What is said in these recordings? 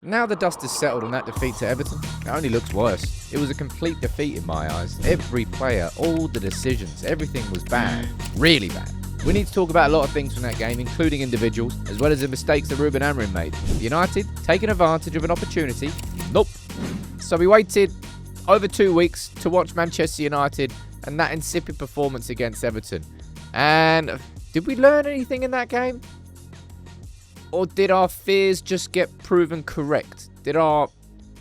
Now the dust has settled on that defeat to Everton, it only looks worse. It was a complete defeat in my eyes. Every player, all the decisions, everything was bad. Really bad. We need to talk about a lot of things from that game, including individuals, as well as the mistakes that Ruben Amorim made. United taking advantage of an opportunity. Nope. So we waited over 2 weeks to watch Manchester United and that insipid performance against Everton. And did we learn anything in that game? Or did our fears just get proven correct? Did our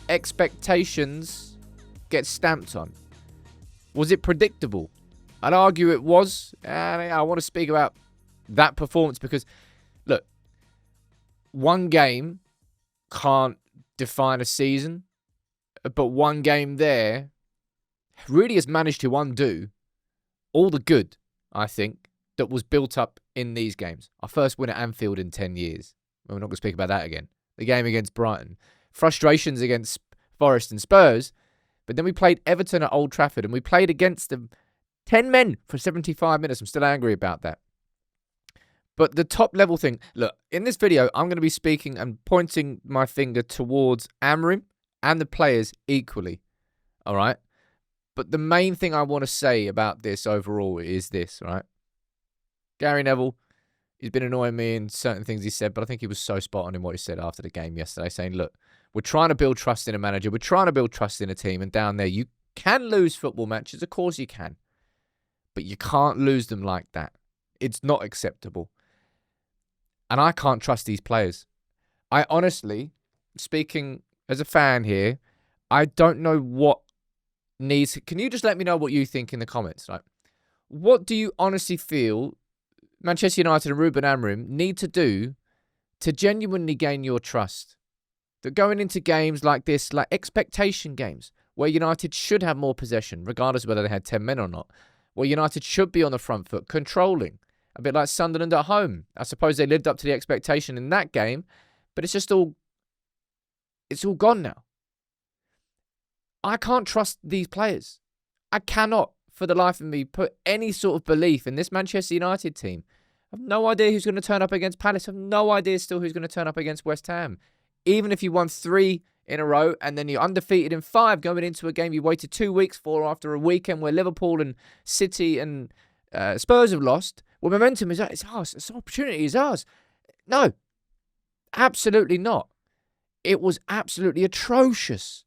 expectations get stamped on? Was it predictable? I'd argue it was. And I want to speak about that performance because, look, one game can't define a season, but one game there really has managed to undo all the good, I think, that was built up in these games. Our first win at Anfield in 10 years. We're not going to speak about that again. The game against Brighton. Frustrations against Forest and Spurs. But then we played Everton at Old Trafford and we played against them 10 men for 75 minutes. I'm still angry about that. But the top level thing, look, in this video, I'm going to be speaking and pointing my finger towards Amorim and the players equally. All right? But the main thing I want to say about this overall is this, right? Gary Neville, he's been annoying me in certain things he said, but I think he was so spot on in what he said after the game yesterday, saying, look, we're trying to build trust in a manager. We're trying to build trust in a team. And down there, you can lose football matches. Of course you can. But you can't lose them like that. It's not acceptable. And I can't trust these players. I honestly, speaking as a fan here, I don't know what needs... Can you just let me know what you think in the comments? Like, what do you honestly feel Manchester United and Ruben Amorim need to do to genuinely gain your trust? That going into games like this, like expectation games, where United should have more possession, regardless of whether they had 10 men or not, where United should be on the front foot, controlling, a bit like Sunderland at home. I suppose they lived up to the expectation in that game, but it's all gone now. I can't trust these players. I cannot, for the life of me, put any sort of belief in this Manchester United team. I have no idea who's going to turn up against Palace. I have no idea still who's going to turn up against West Ham. Even if you won 3 in a row and then you're undefeated in 5 going into a game you waited 2 weeks for after a weekend where Liverpool and City and Spurs have lost, well, momentum is ours. This opportunity is ours. No, absolutely not. It was absolutely atrocious.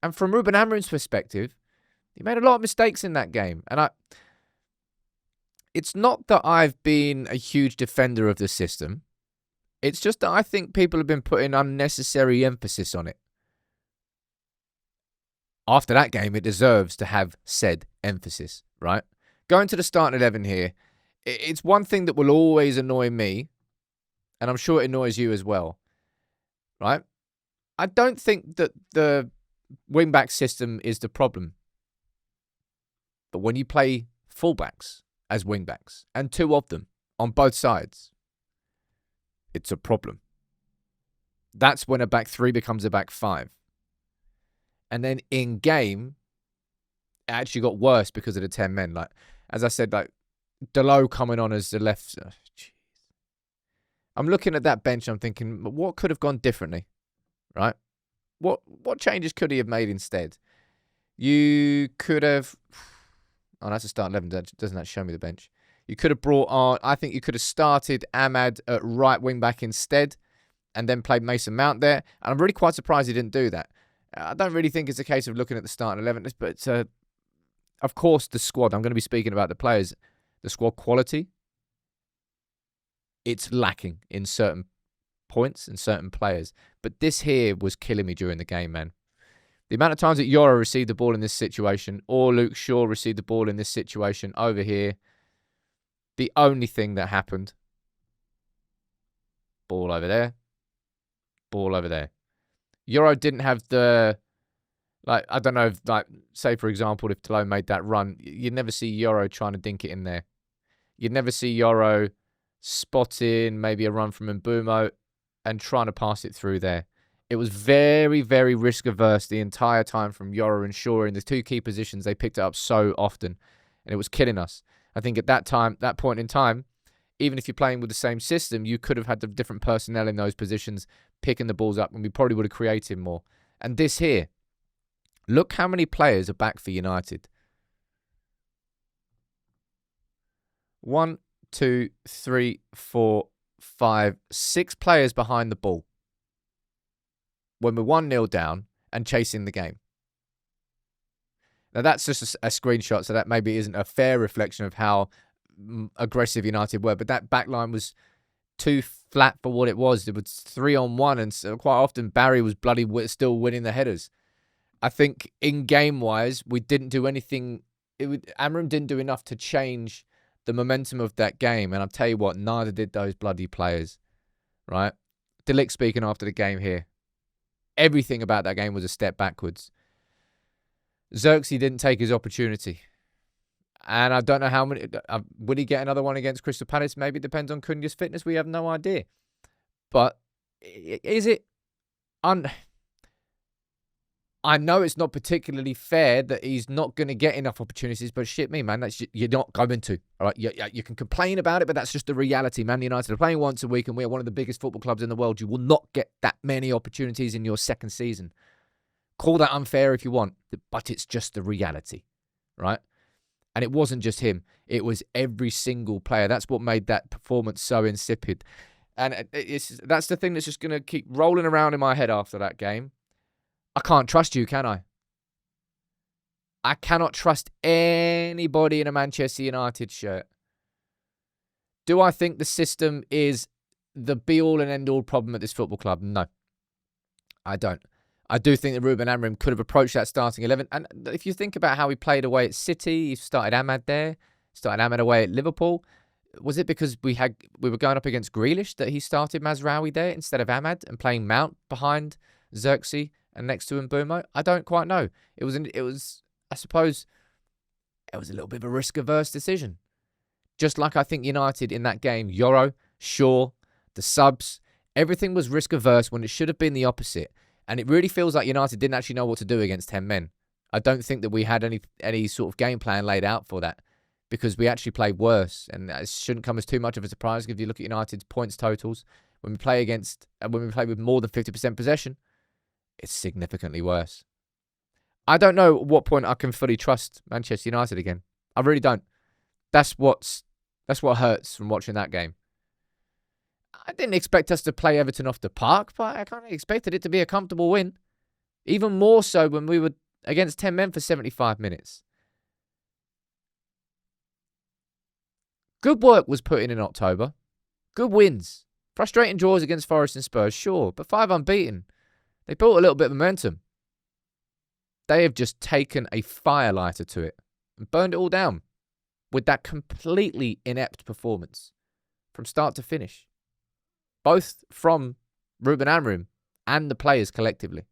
And from Ruben Amorim's perspective, he made a lot of mistakes in that game. And it's not that I've been a huge defender of the system. It's just that I think people have been putting unnecessary emphasis on it. After that game, it deserves to have said emphasis, right? Going to the starting 11 here, it's one thing that will always annoy me, and I'm sure it annoys you as well, right? I don't think that the wing-back system is the problem. But when you play fullbacks as wing-backs, and 2 of them on both sides, it's a problem. That's when a back 3 becomes a back 5. And then in game, it actually got worse because of the 10 men. Like, as I said, like Delo coming on as the left. I'm looking at that bench. I'm thinking, what could have gone differently, right? What changes could he have made instead? You could have... Oh, that's a start 11. Doesn't that show me the bench? You could have brought on... I think you could have started Ahmad at right wing back instead and then played Mason Mount there. And I'm really quite surprised he didn't do that. I don't really think it's a case of looking at the starting 11. But, of course, the squad. I'm going to be speaking about the players. The squad quality. It's lacking in certain points and certain players. But this here was killing me during the game, man. The amount of times that Yoro received the ball in this situation or Luke Shaw received the ball in this situation over here, the only thing that happened, ball over there, ball over there. Yoro didn't have the, like, I don't know, if, like, say, for example, if Delo made that run, you'd never see Yoro trying to dink it in there. You'd never see Yoro spotting maybe a run from Mbumo and trying to pass it through there. It was very, very risk-averse the entire time from Yoro and Shaw in the 2 key positions. They picked it up so often, and it was killing us. I think at that point in time, even if you're playing with the same system, you could have had the different personnel in those positions, picking the balls up, and we probably would have created more. And this here, look how many players are back for United. 1, 2, 3, 4, 5, 6 players behind the ball when we're 1-0 down and chasing the game. Now, that's just a screenshot, so that maybe isn't a fair reflection of how aggressive United were, but that back line was too flat for what it was. It was 3-on-1, and so quite often Barry was still winning the headers. I think in game-wise, we didn't do anything. Amorim didn't do enough to change the momentum of that game, and I'll tell you what, neither did those bloody players, right? De Ligt speaking after the game here. Everything about that game was a step backwards. Xerxes didn't take his opportunity. And I don't know how many. Would he get another one against Crystal Palace? Maybe it depends on Cunha's fitness. We have no idea. But is it... I know it's not particularly fair that he's not going to get enough opportunities, but shit me, man, you're not going to. All right, you can complain about it, but that's just the reality. Man United are playing once a week, and we're one of the biggest football clubs in the world. You will not get that many opportunities in your second season. Call that unfair if you want, but it's just the reality, right? And it wasn't just him. It was every single player. That's what made that performance so insipid. And that's the thing that's just going to keep rolling around in my head after that game. I can't trust you, can I? I cannot trust anybody in a Manchester United shirt. Do I think the system is the be-all and end-all problem at this football club? No, I don't. I do think that Ruben Amorim could have approached that starting 11. And if you think about how he played away at City, he started Ahmad there, started Ahmad away at Liverpool. Was it because we were going up against Grealish that he started Mazraoui there instead of Ahmad and playing Mount behind Xerxes and next to Mbeumo? I don't quite know. It was I suppose it was a little bit of a risk-averse decision. Just like I think United in that game, Yoro, Shaw, the subs, everything was risk-averse when it should have been the opposite. And it really feels like United didn't actually know what to do against 10 men. I don't think that we had any sort of game plan laid out for that, because we actually played worse. And it shouldn't come as too much of a surprise if you look at United's points totals. When we play with more than 50% possession, it's significantly worse. I don't know at what point I can fully trust Manchester United again. I really don't. That's what hurts from watching that game. I didn't expect us to play Everton off the park, but I kind of expected it to be a comfortable win. Even more so when we were against 10 men for 75 minutes. Good work was put in October. Good wins. Frustrating draws against Forest and Spurs, sure, but 5 unbeaten. They built a little bit of momentum. They have just taken a firelighter to it and burned it all down with that completely inept performance from start to finish. Both from Ruben Amorim and the players collectively.